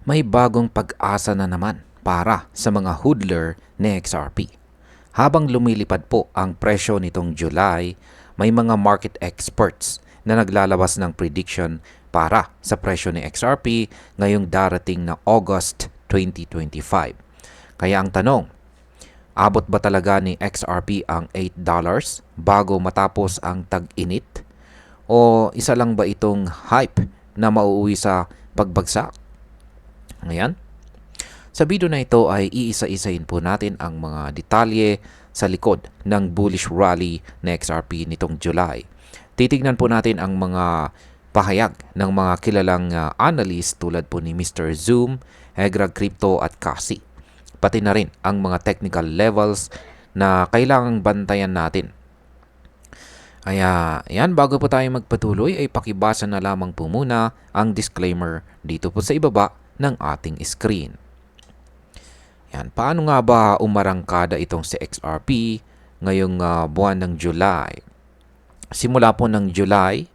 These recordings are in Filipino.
May bagong pag-asa na naman para sa mga hodler ni XRP. Habang lumilipad po ang presyo nitong July, may mga market experts na naglalabas ng prediction para sa presyo ni XRP ngayong darating na August 2025. Kaya ang tanong, abot ba talaga ni XRP ang $8 bago matapos ang tag-init? O isa lang ba itong hype na mauuwi sa pagbagsak? Ayan. Sa video na ito ay iisa-isahin po natin ang mga detalye sa likod ng bullish rally na XRP nitong July. Titignan po natin ang mga pahayag ng mga kilalang analyst tulad po ni Mr. Zoom, Egrag Crypto at Kasi. Pati na rin ang mga technical levels na kailangang bantayan natin. Kaya yan, bago po tayo magpatuloy ay pakibasa na lamang po muna ang disclaimer dito po sa ibaba ng ating screen. Yan, paano nga ba umarangkada itong si XRP ngayong buwan ng July? Simula po ng July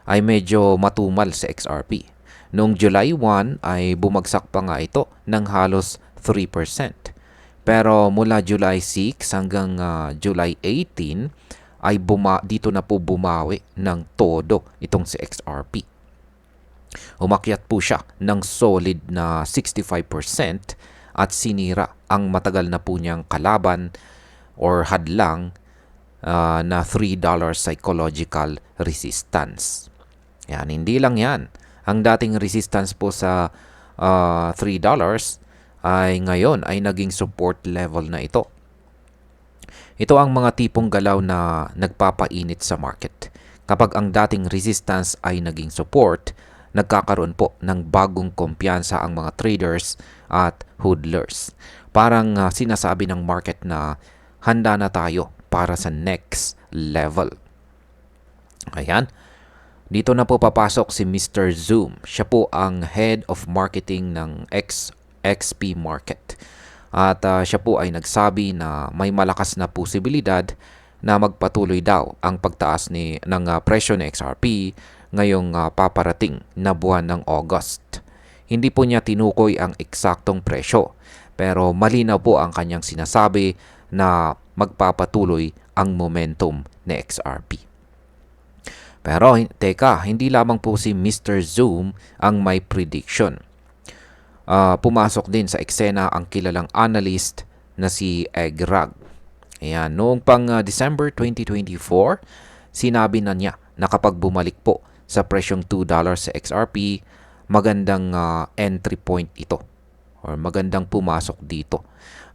ay medyo matumal si XRP. Noong July 1 ay bumagsak pa nga ito ng halos 3%. Pero mula July 6 hanggang July 18 ay dito na po bumawi ng todo itong si XRP. Umakyat po siya ng solid na 65% at sinira ang matagal na po niyang kalaban or hadlang na $3 psychological resistance. Yan, hindi lang yan. Ang dating resistance po sa $3 ay ngayon ay naging support level na ito. Ito ang mga tipong galaw na nagpapainit sa market. Kapag ang dating resistance ay naging support, nagkakaroon po ng bagong kumpiyansa ang mga traders at hodlers. Parang sinasabi ng market na handa na tayo para sa next level. Ayan. Dito na po papasok si Mr. Zoom. Siya po ang head of marketing ng XP Market. At siya po ay nagsabi na may malakas na posibilidad na magpatuloy daw ang pagtaas ng presyo ng XRP ngayong paparating na buwan ng August. Hindi po niya tinukoy ang eksaktong presyo, pero malinaw po ang kanyang sinasabi na magpapatuloy ang momentum ng XRP. Pero teka, hindi lamang po si Mr. Zoom ang may prediction. Pumasok din sa eksena ang kilalang analyst na si Egrag. Ayan, noong pang December 2024, sinabi na niya na kapag bumalik po sa presyong $2 sa XRP, magandang entry point ito or magandang pumasok dito.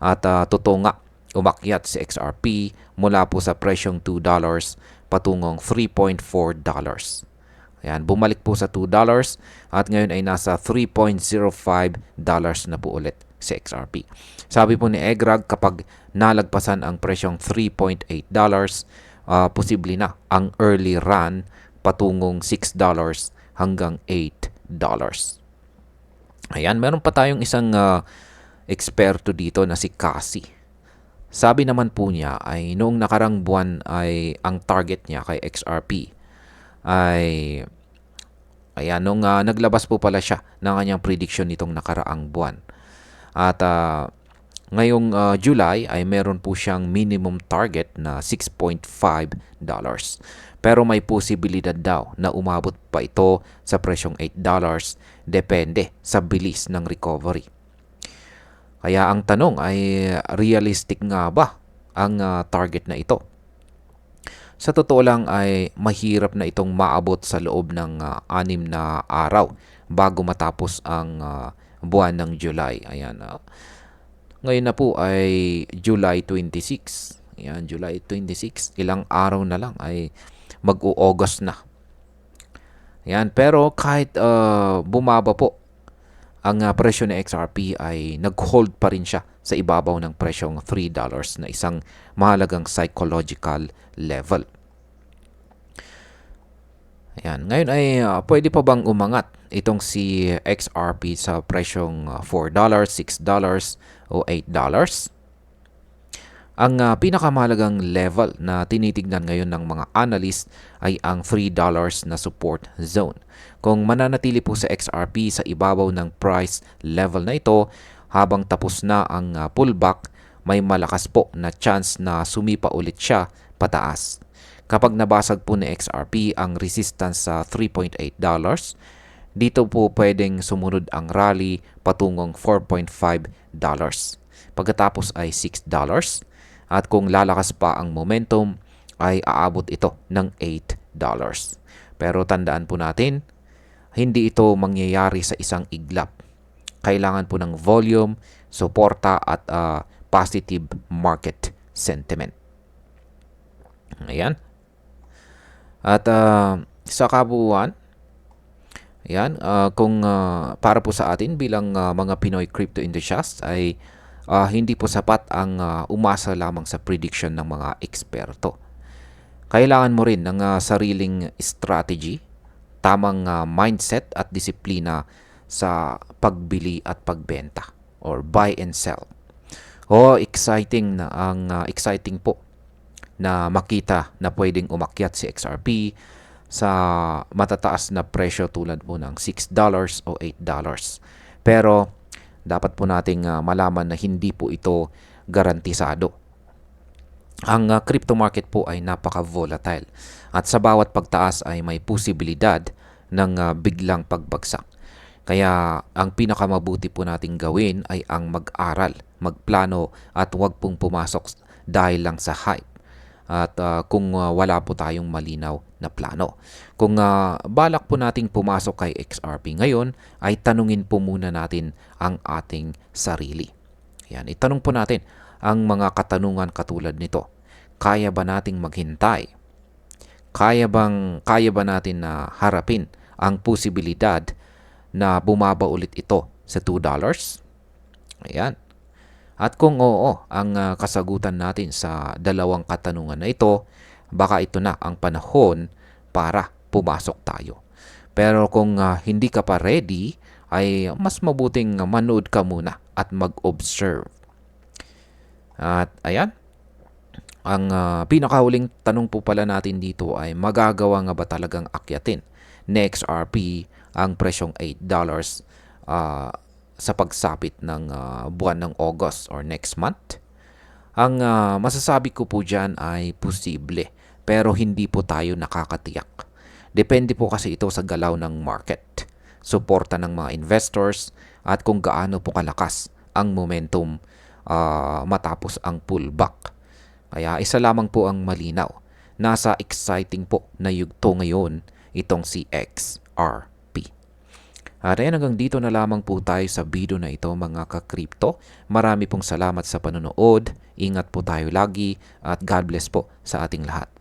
At totoo nga, umakyat si XRP mula po sa presyong $2 patungong $3.4. Ayan, bumalik po sa $2 at ngayon ay nasa $3.05 na po ulit si XRP. Sabi po ni Egrag, kapag nalagpasan ang presyong $3.8, posible na ang early run patungong $6 hanggang $8. Ayan, meron pa tayong isang eksperto dito na si Kasi. Sabi naman po niya ay noong nakarang buwan ay ang target niya kay XRP ay ayan, nung naglabas po pala siya ng kanyang prediction nitong nakaraang buwan. At ngayong July ay meron po siyang minimum target na $6.5. Pero may posibilidad daw na umabot pa ito sa presyong $8 depende sa bilis ng recovery. Kaya ang tanong ay realistic nga ba ang target na ito? Sa totoo lang ay mahirap na itong maabot sa loob ng 6 na araw bago matapos ang buwan ng July. Ayan. Ngayon na po ay July 26. Ayan, July 26. Ilang araw na lang ay mag-u-August na. Ayan, pero kahit bumaba po ang presyo ng XRP ay nag-hold pa rin siya sa ibabaw ng presyong $3 na isang mahalagang psychological level. Ayan. Ngayon ay pwede pa bang umangat itong si XRP sa presyong $4, $6 o $8? Ang pinakamahalagang level na tinitignan ngayon ng mga analyst ay ang $3 na support zone. Kung mananatili po sa XRP sa ibabaw ng price level na ito habang tapos na ang pullback, may malakas po na chance na sumipa ulit siya pataas. Kapag nabasag po ni XRP ang resistance sa $3.8, dito po pwedeng sumunod ang rally patungong $4.5. Pagkatapos ay $6. At kung lalakas pa ang momentum, ay aabot ito ng $8. Pero tandaan po natin, hindi ito mangyayari sa isang iglap. Kailangan po ng volume, suporta at positive market sentiment. Ayan. At sa kabuuan, ayan, kung para po sa atin bilang mga Pinoy crypto enthusiasts ay hindi po sapat ang umasa lamang sa prediction ng mga eksperto. Kailangan mo rin ng sariling strategy, tamang mindset at disiplina sa pagbili at pagbenta or buy and sell. Exciting po na makita na pwedeng umakyat si XRP sa matataas na presyo tulad po ng $6 o $8. Pero dapat po nating malaman na hindi po ito garantisado. Ang crypto market po ay napaka-volatile at sa bawat pagtaas ay may posibilidad ng biglang pagbagsak. Kaya ang pinakamabuti po nating gawin ay ang mag-aral, magplano at huwag pong pumasok dahil lang sa hype. At kung wala po tayong malinaw na plano. Kung balak po nating pumasok kay XRP ngayon, ay tanungin po muna natin ang ating sarili. Yan, itanong po natin ang mga katanungan katulad nito. Kaya ba nating maghintay? Kaya ba natin na harapin ang posibilidad na bumaba ulit ito sa $2? Ayan. At kung oo ang kasagutan natin sa dalawang katanungan na ito, baka ito na ang panahon para pumasok tayo. Pero kung hindi ka pa ready, ay mas mabuting manood ka muna at mag-observe. At ayan, ang pinakahuling tanong po pala natin dito ay magagawa nga ba talagang akyatin ni XRP ang presyong $8 sa pagsapit ng buwan ng August or next month? Ang masasabi ko po dyan ay posible, pero hindi po tayo nakakatiyak. Depende po kasi ito sa galaw ng market, suporta ng mga investors, at kung gaano po kalakas ang momentum matapos ang pullback. Kaya isa lamang po ang malinaw. Nasa exciting po na yugto ngayon itong si XRP. At ayan, hanggang dito na lamang po tayo sa video na ito mga ka-crypto. Marami pong salamat sa panonood. Ingat po tayo lagi at God bless po sa ating lahat.